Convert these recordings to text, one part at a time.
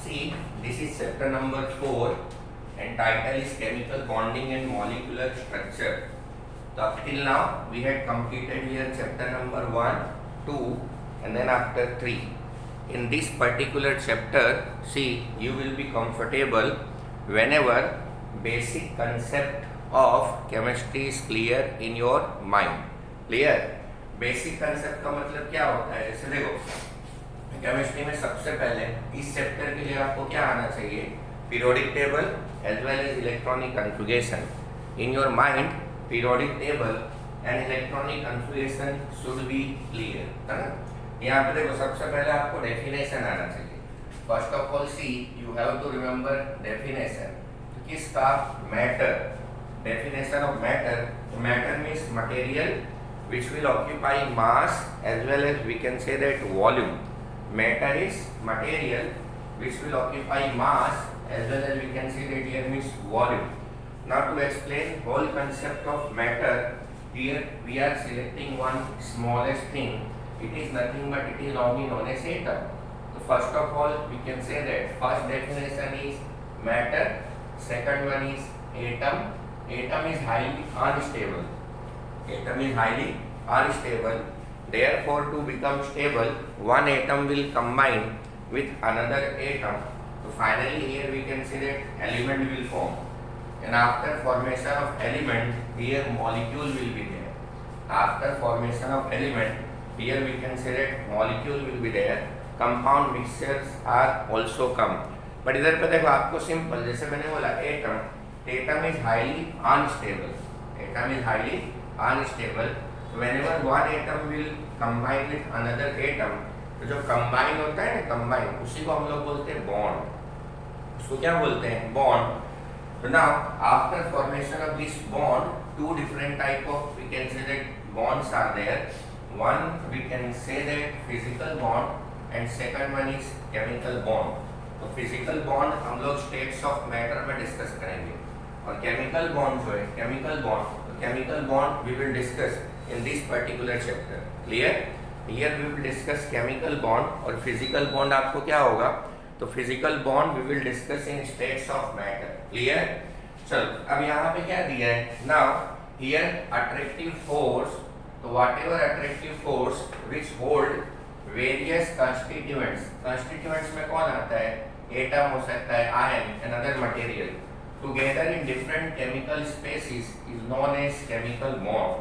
See, this is chapter number 4 and title is Chemical Bonding and Molecular Structure. So up till now we had completed here chapter number 1, 2 and then after 3. In this particular chapter, see, you will be comfortable whenever basic concept of chemistry is clear in your mind. Clear? Basic concept का मतलब क्या होता है? जैसे देखो, chemistry में सबसे पहले इस चैप्टर के लिए आपको क्या आना चाहिए? Periodic table as well as electronic configuration. In your mind periodic table and electronic configuration should be clear, है ना? यहाँ पे देखो, सबसे पहले आपको डेफिनेशन आना चाहिए. First of all see, you have to remember definition. किसका? Matter. Definition of matter. Matter means material which will occupy mass as well as we can say that volume. Matter is material which will occupy mass as well as we can say that here means volume. Now to explain whole concept of matter, here we are selecting one smallest thing. It is nothing but it is only known as atom. So first of all we can say that first definition is matter, second one is atom. Atom is highly unstable. Atom is highly unstable. Therefore, to become stable, one atom will combine with another atom. So finally, here we can see that element will form. And after formation of element, here molecule will be there. After formation of element, here we can say that molecule will be there. Compound mixtures are also come. But इधर पे देखो, आपको simple, जैसे मैंने बोला atom. Atom is highly unstable. Atom is highly unstable. Whenever one atom will combine with another atom, तो जो combine होता है ना, combine, उसी को हम लोग बोलते हैं bond. उसको क्या बोलते हैं? Bond. So now after formation of this bond, two different type of we can say that bonds are there. One we can say that physical bond and second one is chemical bond. तो physical bond हम लोग states of matter में discuss करेंगे और chemical bond जो है chemical bond we will discuss in this particular chapter. Clear? Here we will discuss chemical bond और physical bond आपको क्या होगा? तो physical bond we will discuss in states of matter. Clear? चलो, अब यहाँ पे क्या दिया है? Now here attractive force, तो whatever attractive force which hold various constituents. Constituents में कौन आता है? Atom हो सकता है, ion, another material. Together in different chemical species is known as chemical bond.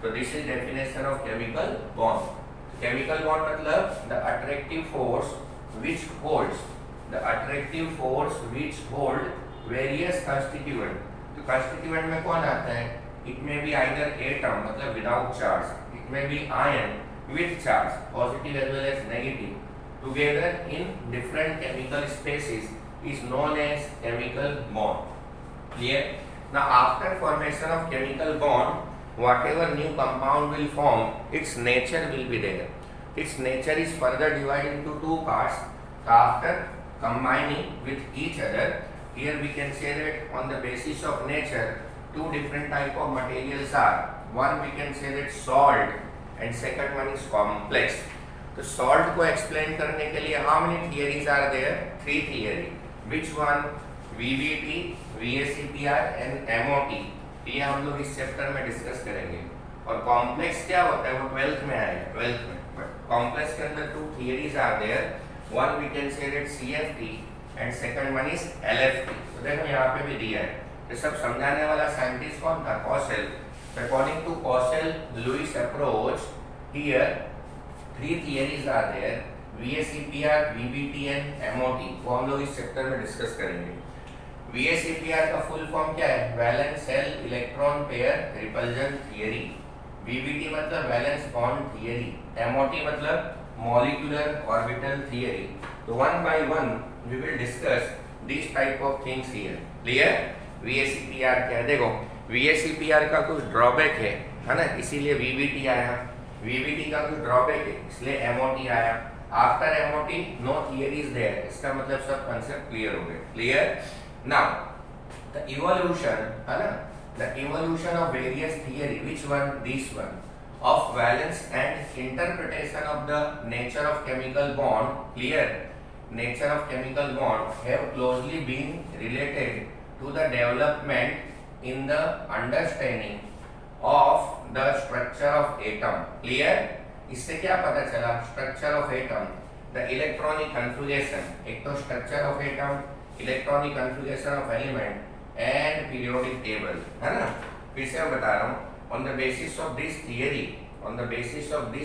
So this is definition of chemical bond. Chemical bond मतलब the attractive force which holds various constituent. तो constituent में कौन आता है? It may be either atom मतलब without charge. It may be ion with charge, positive as well as negative. Together in different chemical species is known as chemical bond. Clear? Now after formation of chemical bond, whatever new compound will form, its nature will be there. Its nature is further divided into two parts. After combining with each other, here we can say that on the basis of nature, two different type of materials are. One we can say that salt and second one is complex. तो salt को explain करने के लिए how many theories are there? Three theory. Which one? VBT, VACPR and MOT. ये हम लोग इस chapter में डिस्कस करेंगे. और कॉम्प्लेक्स क्या होता है? वो 12th में आएगा. 12th में. बट कॉम्प्लेक्स के अंदर two theories are there. One we can say that CFT and second one is LFT. तो देखो यहाँ पे भी दिया है. ये सब समझाने वाला साइंटिस्ट कौन था? कॉसेल. According to Cossel-Lewis approach, here three theories are there. VACPR, VBT and MOT. वो हम लोग इस चैप्टर में डिस्कस करेंगे. VACPR का फुल फॉर्म क्या है? Valence shell electron pair repulsion theory. VBT मतलब वैलेंस बॉन्ड थियरी. MOT मतलब मॉलिक्यूलर ऑर्बिटल थियरी. तो one by one we will discuss this type of things here. Clear? VACPR क्या है? देखो, VACPR का कुछ ड्रॉबैक है ना, इसीलिए VBT आया. VBT का कुछ ड्रॉबैक है, इसलिए MOT आया. After MOT no theory is there. इसका मतलब सब कंसेप्ट क्लियर हो गए. क्लियर? Now, the evolution, है ना? The evolution of various theory. Which one? This one. Of valence and interpretation of the nature of chemical bond. Clear? nature of chemical bond have closely been related to the development in the understanding of the structure of atom. Clear? इससे क्या पता चला? Structure of atom, the electronic configuration, एक तो structure of atom, electronic configuration of element and periodic table, है ना? फिर से मैं बता रहा हूँ. On the basis of this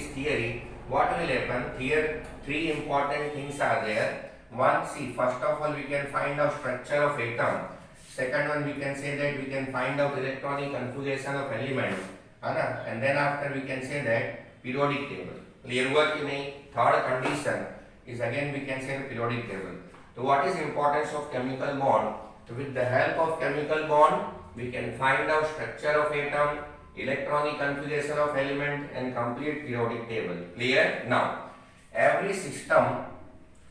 theory, what will happen? Here, three important things are there. One, see, first of all, we can find out structure of atom. Second one, we can say that we can find out electronic configuration of element, है ना? And then after we can say that periodic table. Clear हुआ कि नहीं? Third condition is again we can say the periodic table. So what is importance of chemical bond? So with the help of chemical bond, we can find out structure of atom, electronic configuration of element and complete periodic table. Clear? Now, every system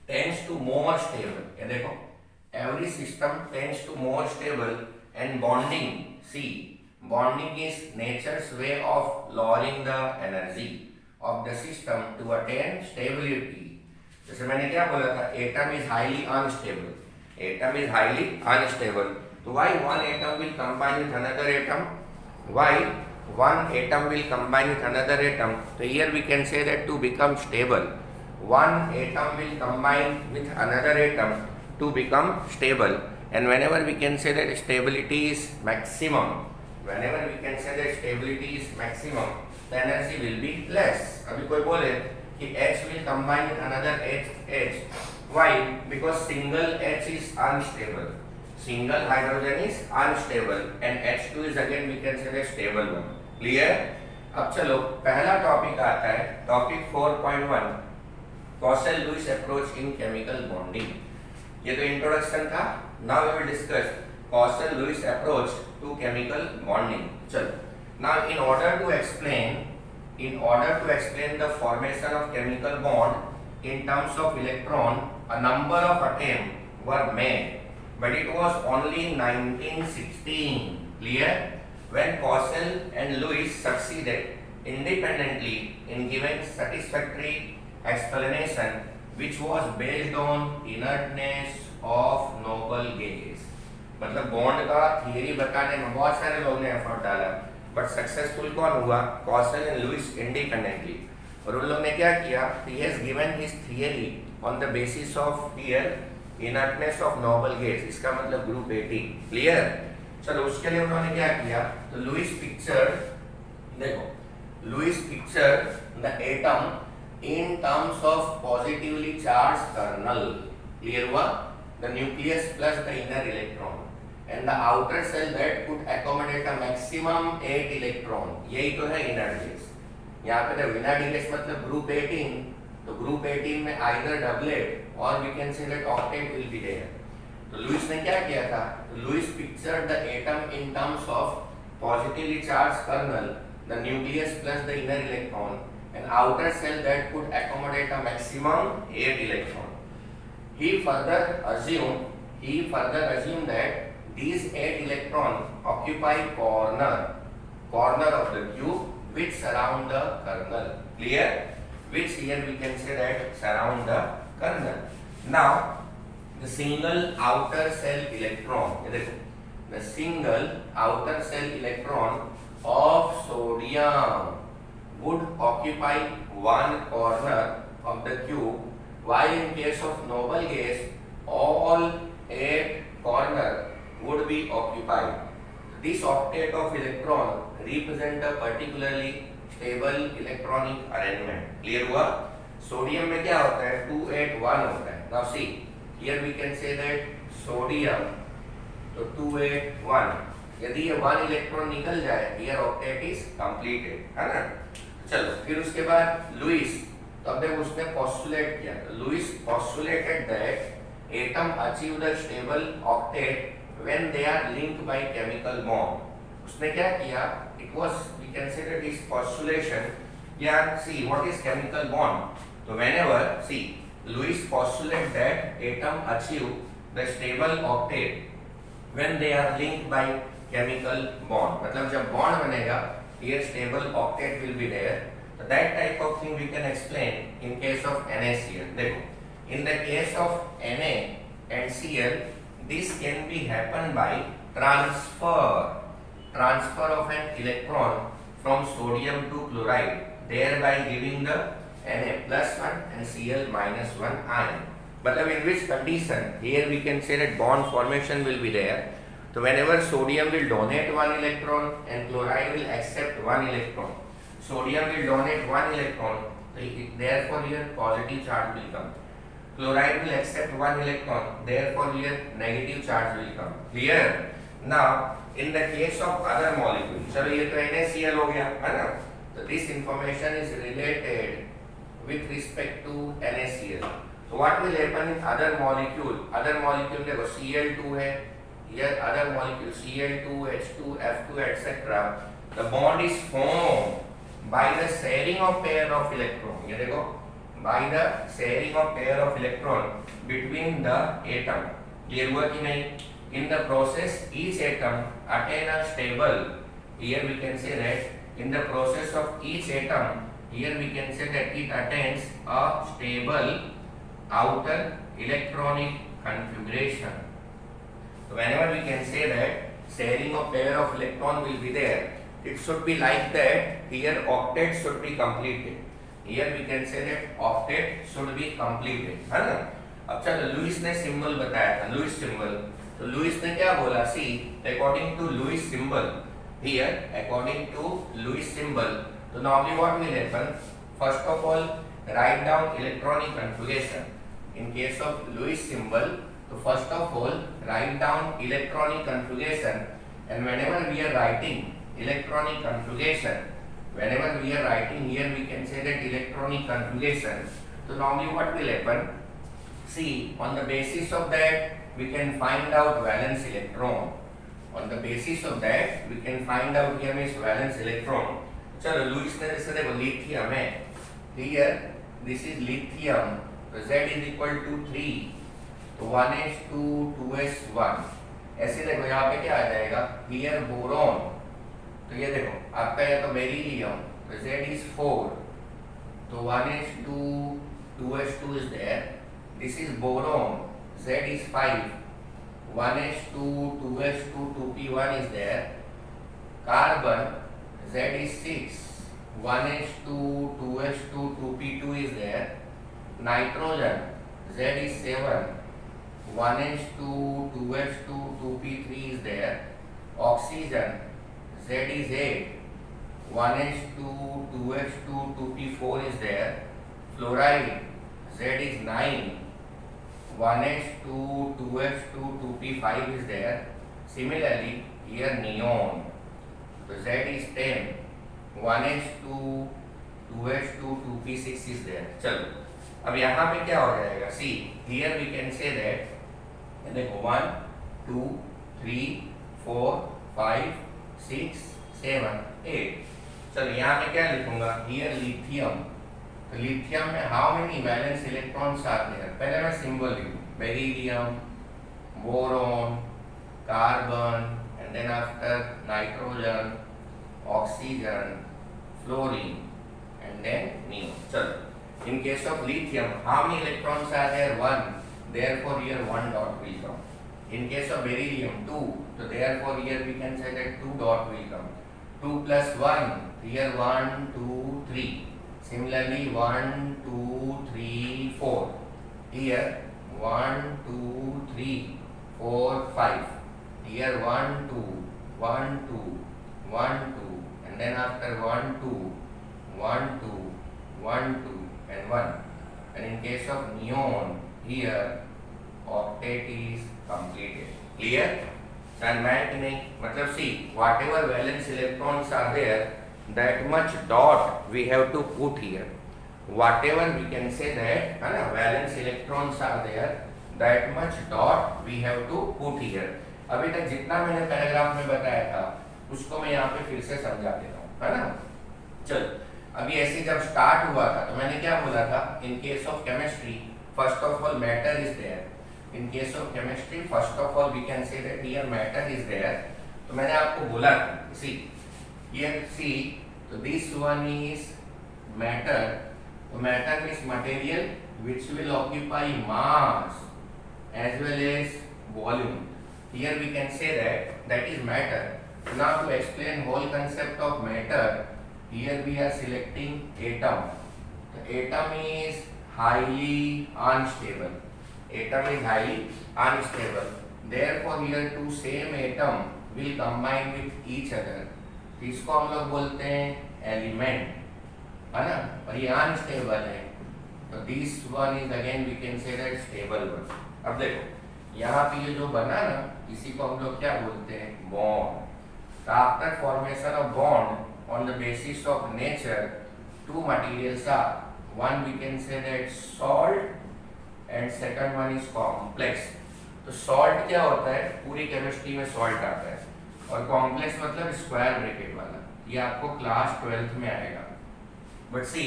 tends to more stable. ये देखो, every system tends to more stable and bonding. See, bonding is nature's way of lowering the energy of the system to attain stability. जैसे मैंने क्या बोला था, atom is highly unstable. Atom is highly unstable. So why one atom will combine with another atom? Why one atom will combine with another atom? So here we can say that to become stable, one atom will combine with another atom to become stable. And whenever we can say that stability is maximum, the energy will be less. अभी कोई बोले कि H will combine with another H. Why? Because single H is unstable. Single hydrogen is unstable and H2 is again we can say the stable one. Clear? अब चलो पहला topic आता है, topic 4.1, Clausius-Lewis approach in chemical bonding. ये तो introduction था. Now we will discuss Clausius-Lewis approach to chemical bonding. चलो. Now in order to explain the formation of chemical bond in terms of electron, a number of attempts were made, but it was only in 1916. Clear? When Clausius and Lewis succeeded independently in giving satisfactory explanation which was based on inertness of noble gas. मतलब bond का theory बताने में बहुत सारे लोगों ने effort डाला, but successful कौन हुआ? Clausius and Lewis independently. और उन लोगों ने क्या किया? He has given his theory on the basis of here inertness of noble gas. इसका मतलब ग्रुप 18. क्लियर? चलो उसके लिए उन्होंने क्या किया? तो लुइस पिक्चर, देखो Lewis picture the atom in terms of positively charged kernel. Clear हुआ? The nucleus plus the inner electron and the outer shell that could accommodate a maximum 8 electron. यही तो है inner gas. यहाँ पे the inner gas मतलब group 18, तो group 18 में either doublet or we can say that octet will be there. तो Lewis ने क्या किया था? Lewis pictured the atom in terms of positively charged kernel, the nucleus plus the inner electron and outer shell that could accommodate a maximum 8 electron. He further assumed that these 8 electrons occupy corner of the cube which surround the kernel. Clear? Which here we can say that surround the kernel. Now the single outer shell electron, the single outer shell electron of sodium would occupy one corner of the cube, while in case of noble gas, all 8 corners would be occupied. This octet of electron represent a particularly stable electronic arrangement. Clear हुआ? Sodium में क्या होता है? 2 8 1 होता है. Now see, here we can say that sodium, तो 2 8 1. यदि ये 1 इलेक्ट्रॉन निकल जाए, here octet is completed, है ना? चलो फिर उसके बाद लुइस, तो अब देखो उसने पोस्टुलेट किया. Lewis postulated that atom achieve the stable octet when they are linked by chemical bond. उसने क्या किया? It was we can say that is postulation. या see what is chemical bond? तो whenever see Lewis postulate that atom achieve the stable octet when they are linked by chemical bond. मतलब जब bond बनेगा, here stable octet will be there. So that type of thing we can explain in case of NaCl. देखो In the case of Na and Cl, this can be happen by transfer of an electron from sodium to chloride, thereby giving the Na plus 1 and Cl minus 1 ion. But in which condition? Here we can say that bond formation will be there. So whenever sodium will donate 1 electron and chloride will accept 1 electron, sodium will donate 1 electron, therefore here positive charge will come. Chloride will accept 1 electron, therefore here negative charge will come. Clear? Now in the case of other molecules, चलो ये तो NaCl हो गया है ना, so this information is related with respect to NaCl. So what will happen in other molecule? Other molecule देखो Cl2 है, here other molecule Cl2, H2, F2, etc. The bond is formed by the sharing of pair of electron. ये देखो by the sharing of pair of electron between the atom. Clear हुआ कि नहीं? In the process, each atom attain a stable. Here we can say that in the process of each atom, here we can say that it attains a stable outer electronic configuration. So whenever we can say that sharing of pair of electron will be there, it should be like that. Here octet should be completed. Here we can say that octet should be completed, है ना? अब चलो Lewis ने symbol बताया था, Lewis symbol. तो Lewis ने क्या बोला? See according to Lewis symbol, here according to Lewis symbol, तो normally what will happen? First of all write down electronic configuration. In case of Lewis symbol, तो first of all write down electronic configuration, and whenever we are writing electronic configuration, whenever we are writing here we can say that electronic configuration. So normally what will happen? See, on the basis of that we can find out valence electron. On the basis of that we can find out here means valence electron. चलो Lewis ने जैसे देखो lithium है, here this is lithium, so Z is equal to 3, तो 1s2 2s1. ऐसे देखो यहाँ पे क्या आ जाएगा? Here boron, तो ये देखो आपका या तो बेरिलियम, तो Z is 4, तो 1s2 2s2 is there. This is boron, Z is 5, 1s2 2s2 2p1 is there. Carbon, Z is 6, 1s2 2s2 2p2 is there. Nitrogen, Z is 7, 1s2 2s2 2p3 is there. Oxygen, Z is 8, 1s2 2s2 2p4 is there. Fluoride, Z is 9, 1s2 2s2 2p5 is there. Similarly here neon, so Z is 10, 1s2 2s2 2p6 is there. चलो अब यहाँ पे क्या हो जाएगा? सी here we can say that देखो 1 2 3 4 5 6 7 8. चलो यहाँ पे क्या लिखूंगा? Here lithium. तो लिथियम में हाउ मेनी वैलेंस इलेक्ट्रॉन्स आते हैं? पहले मैं सिंबल लिखूँ, beryllium, boron, carbon, and then after nitrogen, oxygen, fluorine, and then neon. चलो in case of lithium how many electrons are there? 1, therefore here 1 dot will come. In case of beryllium 2, so therefore here we can say that 2 dot will come. 2 plus 1, here 1 2 3. Similarly 1 2 3 4. Here 1 2 3 4 5. Here 1 2 1 2 1 2, and then after 1 2 1 2 1 2 and 1. And in case of neon, here octet is completed. Clear? Understand कि नहीं? मतलब see, whatever valence electrons are there, that much dot we have to put here. Whatever we can say that, है ना, valence electrons are there, that much dot we have to put here. अभी तक जितना मैंने paragraph में बताया था, उसको मैं यहाँ पे फिर से समझा देता हूँ, है ना? चल, अभी ऐसे जब स्टार्ट हुआ था, तो मैंने क्या बोला था? In case of chemistry, first of all matter is there. In case of chemistry, first of all we can say that here matter is there. तो मैंने आपको बोला था, see, here see, so this one is matter. तो matter means material which will occupy mass as well as volume. Here we can say that is matter. Now to explain whole concept of matter, here we are selecting atom. The atom is highly unstable. Atom is highly unstable. Therefore here two same atom will combine with each other. इसको हम लोग बोलते हैं element, है ना, और ये unstable है, तो this one is again we can say that stable one. अब देखो यहाँ पे ये जो बना ना, इसी को हम लोग क्या बोलते हैं, बॉन्ड. तो after formation of bond on the basis of nature, two materials are, one we can say that salt and second one is complex. तो सॉल्ट क्या होता है, पूरी केमिस्ट्री में सॉल्ट आता है, और कॉम्प्लेक्स मतलब स्क्वायर ब्रैकेट वाला. ये आपको क्लास 12th में आएगा. But see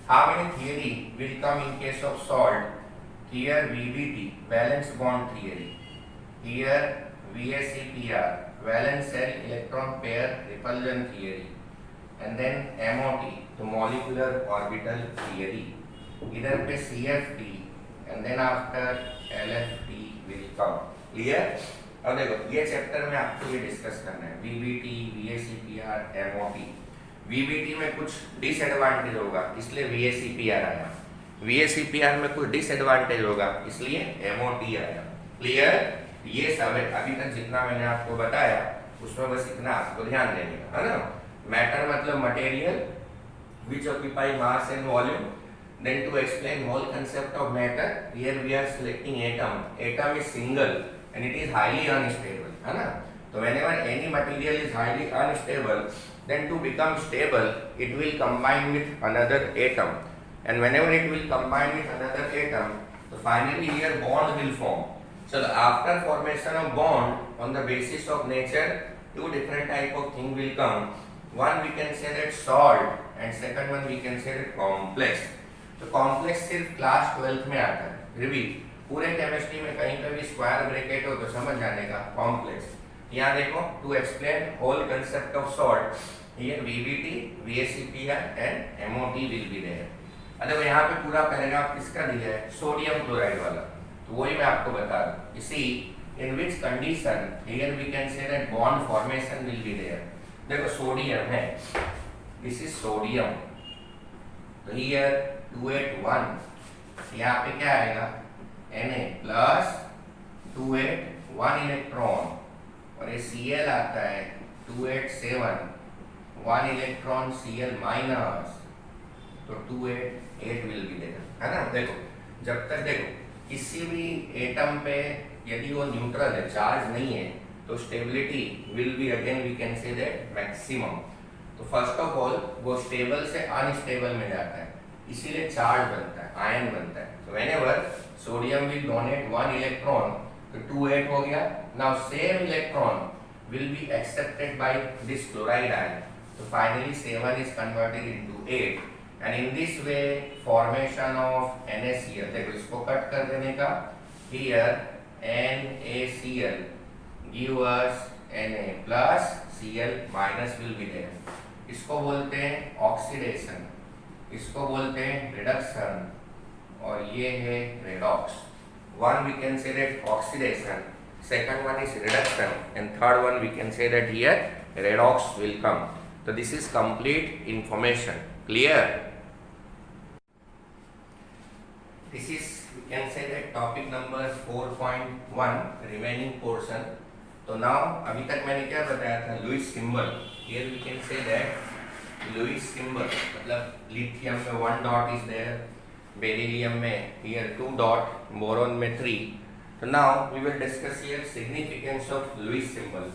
how many theory will come in case of salt. Here VBT, valence bond theory. Here VSEPR, valence shell electron pair repulsion theory. And then MOT, तो molecular orbital theory. इधर पे CFT, and then after LFT will come. Clear? अब देखो ये chapter में आपको ये discuss करना है, VBT, VSEPR, MOT. VBT में कुछ डिसएडवांटेज होगा इसलिए VSEPR आया. VSEPR में कुछ डिसएडवांटेज होगा इसलिए MOT आया. क्लियर? ये सब है अभी तक जितना मैंने आपको बताया उसमें बस इतना आपको ध्यान देने का, है ना. मैटर मतलब material which occupy mass and volume. Then to explain whole concept of matter, here we are selecting atom. Atom is single and it is highly unstable, है ना. So whenever any material is highly unstable, then to become stable, it will combine with another atom. And whenever it will combine with another atom, so finally here bond will form. So after formation of bond, on the basis of nature, two different type of thing will come. One we can say that salt, and second one we can say that complex. तो complex सिर्फ class 12th में आता है. Repeat, पूरे chemistry में कहीं पे भी स्क्वायर ब्रैकेट हो तो समझ जाने का कॉम्प्लेक्स. यहाँ देखो, to explain whole concept of salt, here VBT, VSEPR and MOT will be there. देखो यहाँ पे पूरा पैराग्राफ किसका दिया है, सोडियम क्लोराइड वाला. तो वही मैं आपको बता दूं. You see in which condition here we can say that bond formation will be there. देखो सोडियम है, दिस इज सोडियम. तो हियर 281, यहाँ पे क्या आएगा, Na प्लस 281 1 इलेक्ट्रॉन, और ये Cl आता है 287 1 इलेक्ट्रॉन Cl माइनस, तो 288 विल बी देगा, है ना. देखो जब तक देखो किसी भी एटम पे यदि वो न्यूट्रल है, चार्ज नहीं है, तो stability will be again we can say that maximum. तो फर्स्ट ऑफ ऑल वो स्टेबल से अनस्टेबल में जाता है, इसीलिए चार्ज बनता है, आयन बनता है. तो whenever sodium will donate 1 electron, तो 28 हो गया. Now same electron will be accepted by this chloride ion, तो finally 7 is converted into 8, and in this way formation of NaCl. देखो इसको कट कर देने का, here NaCl give us Na plus Cl minus will be there. इसको बोलते हैं oxidation, इसको बोलते हैं रिडक्शन, और ये है redox. One we can say that oxidation, second one is reduction, and third one we can say that here redox will come. तो this is complete information. Clear? This is we can say that topic number 4.1 remaining portion. तो now अभी तक मैंने क्या बताया था, Lewis symbol. Here we can say that Lewis symbol मतलब lithium में 1 डॉट इज देयर, बेरिलियम में हियर 2 डॉट, बोरॉन में 3. तो now we will discuss here significance of Lewis symbol.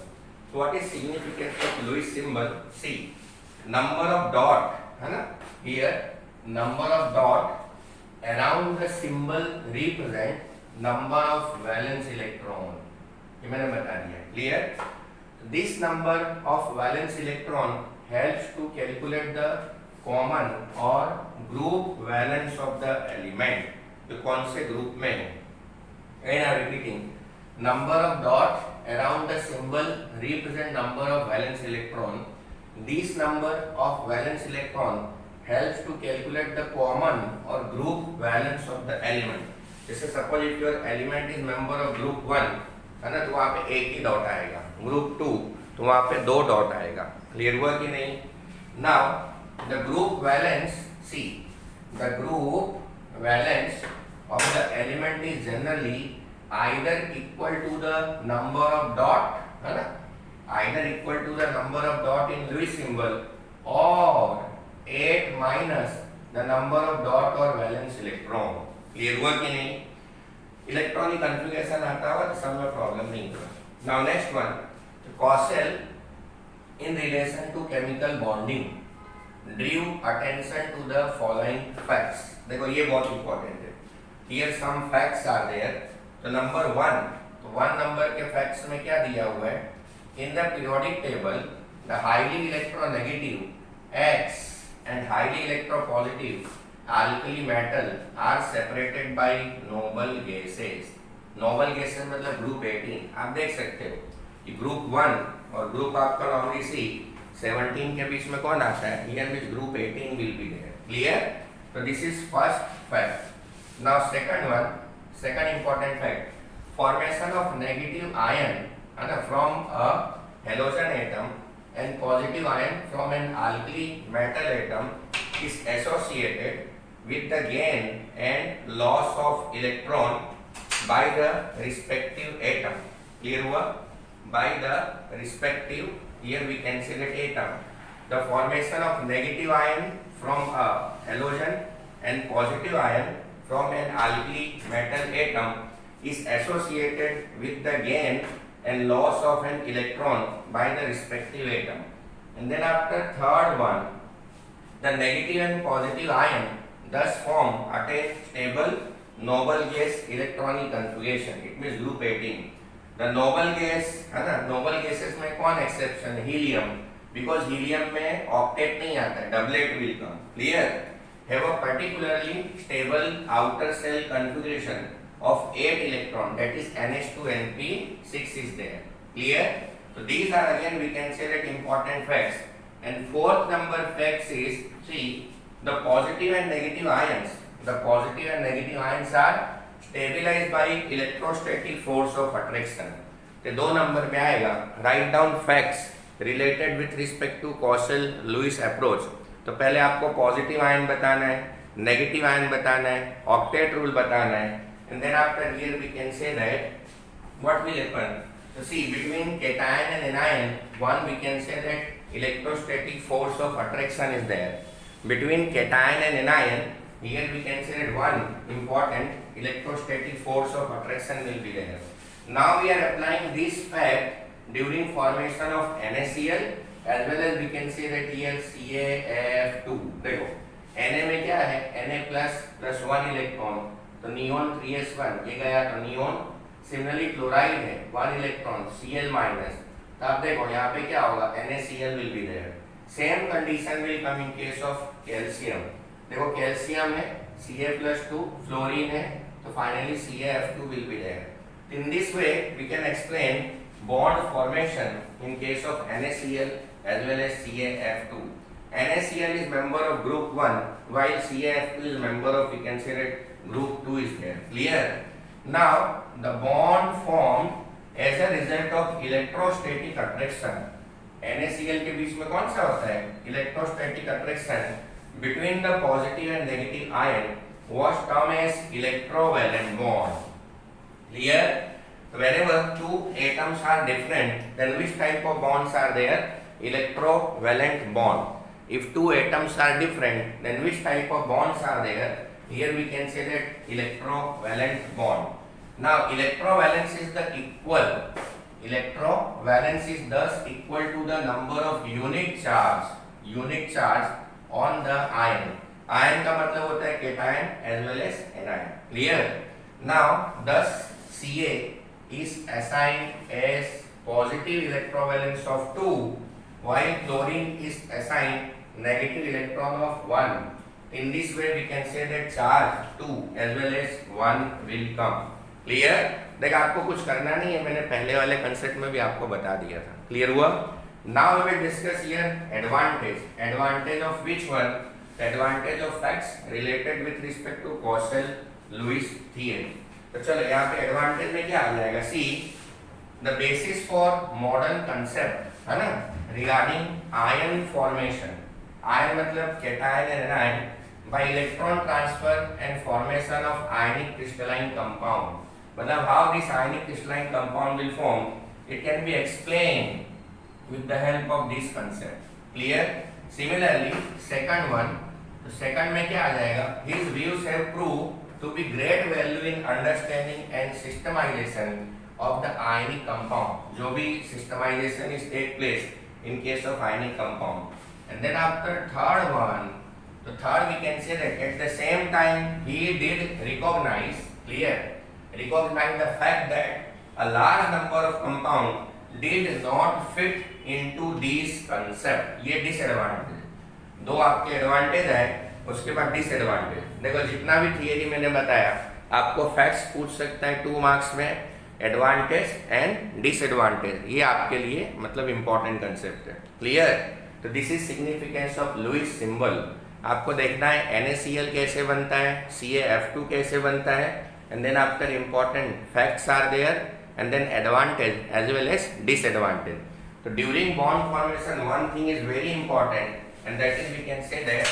So what is significance of Lewis symbol? See, number of dot, है ना. Here number of dot around the symbol represent number of valence electron. ये मैंने बता दिया. Clear? This number of valence electron helps to calculate the common or group valence of the element. तो कौन से group में है? And I'm repeating. Number of dot around the symbol represent number of valence electron. This number of valence electron helps to calculate the common or group valence of the element. जैसे suppose if your element is member of group 1 है ना, तो वहाँ पे एक ही dot आएगा, group 2 तो वहाँ पे 2 डॉट आएगा। क्लियर हुआ कि नहीं? Now the group valence, see the group valence of the element is generally either equal to the number of dot, है ना, either equal to the number of dot in Lewis symbol or 8 minus the number of dot or valence electron. Clear हुआ कि नहीं? Electronic configuration आता हुआ तो सब में प्रॉब्लम नहीं होगा। Now next one, Cauchy in relation to chemical bonding drew attention to the following facts. देखो ये बहुत इंपॉर्टेंट है। Here some facts are there. तो नंबर 1, तो 1 नंबर के फैक्ट्स में क्या दिया हुआ है? In the periodic table, the highly electronegative X and highly electropositive alkali metal are separated by noble gases. Noble gases मतलब ग्रुप 18। आप देख सकते हो कि ग्रुप 1 और ग्रुप आपका नॉर्मली सी 17 के बीच में कौन आता है? Here which group 18 will be there. Clear? So this is first fact. Now second one, second important fact, formation of negative ion from a halogen atom and positive ion from an alkali metal atom is associated with the gain and loss of electron by the respective atom. Clear हुआ? By the respective, here we can say that atom. The formation of negative ion from a halogen and positive ion from an alkali metal atom is associated with the gain and loss of an electron by the respective atom. And then after third one, the negative and positive ion thus form at a stable noble gas electronic configuration. It means group 18. The noble gas है ना, noble gases में कौन exception है? Helium, because helium में octet नहीं आता है, doublet will come. Clear? Have a particularly stable outer shell configuration of 8 electron, that is NH2NP6 is there. Clear? So these are again we can say that important facts. And fourth number facts is, see, the positive and negative ions. The positive and negative ions are stabilized by electrostatic force of attraction. तो 2 number में आएगा, write down facts related with respect to Cauchy-Lewis approach. तो पहले आपको positive ion बताना है, negative ion बताना है, ऑक्टेट रूल बताना है, and then after here we can say that what will happen. तो see between cation and anion, one we can say that electrostatic force of attraction is there. Between cation and anion, here we can say that one important electrostatic force of attraction will be there. Now we are applying this fact during formation of NaCl as well as we can say that here CaF2. देखो Na में क्या है? Na plus 1 electron, तो neon 3s1 ये गया तो neon. Similarly chloride है 1 electron Cl minus, तो आप देखो यहाँ पे क्या होगा? NaCl will be there. Same condition will come in case of calcium. देखो कैल्शियम है Ca+2, फ्लोरीन है तो finally CaF2 will be there. In this way we can explain bond formation in case of NaCl as well as CaF2. NaCl is member of group 1 while CaF2 is member of, we can say that group 2 is there. Clear? Now the bond formed as a result of electrostatic attraction. NaCl के बीच में कौन सा होता है? Electrostatic attraction between the positive and negative ion was termed as electrovalent bond. Clear? Whenever two atoms are different, then which type of bonds are there? Electrovalent bond. If two atoms are different, then which type of bonds are there? Here we can say that electrovalent bond. Now electrovalence is the equal. Electrovalence is thus equal to the number of unit charge on the ion. Ion का मतलब होता है cation as well as anion. Clear? Now thus Ca is assigned as positive electrovalence of 2 while chlorine is assigned negative electron of 1. In this way we can say that charge 2 as well as 1 will come. Clear? देख आपको कुछ करना नहीं है, मैंने पहले वाले concept में भी आपको बता दिया था. क्लियर हुआ? Now we will discuss here advantage. Advantage of which one? Advantage of facts related with respect to Kossel Lewis theory. तो चलो यहाँ पे एडवांटेज में क्या आ जाएगा, see the basis for modern concept है ना रिगार्डिंग आयन फॉर्मेशन। आयन मतलब cation and anion by electron transfer and formation of ionic crystalline compound. मतलब how this ionic crystalline compound will form, it can be explained with the help of this concept. Clear? Similarly, second one, तो second में क्या आ जाएगा, his views have proved to be great value in understanding and systemization of the ionic compound. जो भी systemization is take place in case of ionic compound. And then after third one, so third we can say that at the same time he did recognize the fact that a large number of compound did not fit into these concept. ये disadvantage, दो आपके advantage है, उसके बाद disadvantage. देखो जितना भी theory मैंने बताया आपको फैक्ट्स पूछ सकता है 2 मार्क्स में, एडवांटेज एंड डिसएडवांटेज, ये आपके लिए मतलब इंपॉर्टेंट कंसेप्ट है। क्लियर? तो this is significance of Lewis symbol. आपको देखना है NaCl कैसे बनता है, CaF2 कैसे बनता है, and then after important facts are there and then advantage as well as disadvantage. तो during bond formation one thing is very important and that is we can say that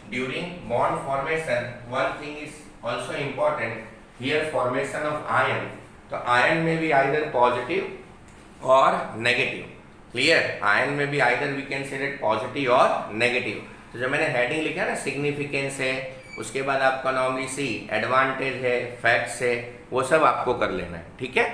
during bond formation one thing is also important here, formation of ion. तो ion में भी either positive और negative. Clear? Ion में भी either we can say that positive और negative. तो जो मैंने हेडिंग लिखा ना सिग्निफिकेंस है, उसके बाद आपका नॉर्मली सी एडवांटेज है, फैक्ट्स है, वो सब आपको कर लेना है। ठीक है?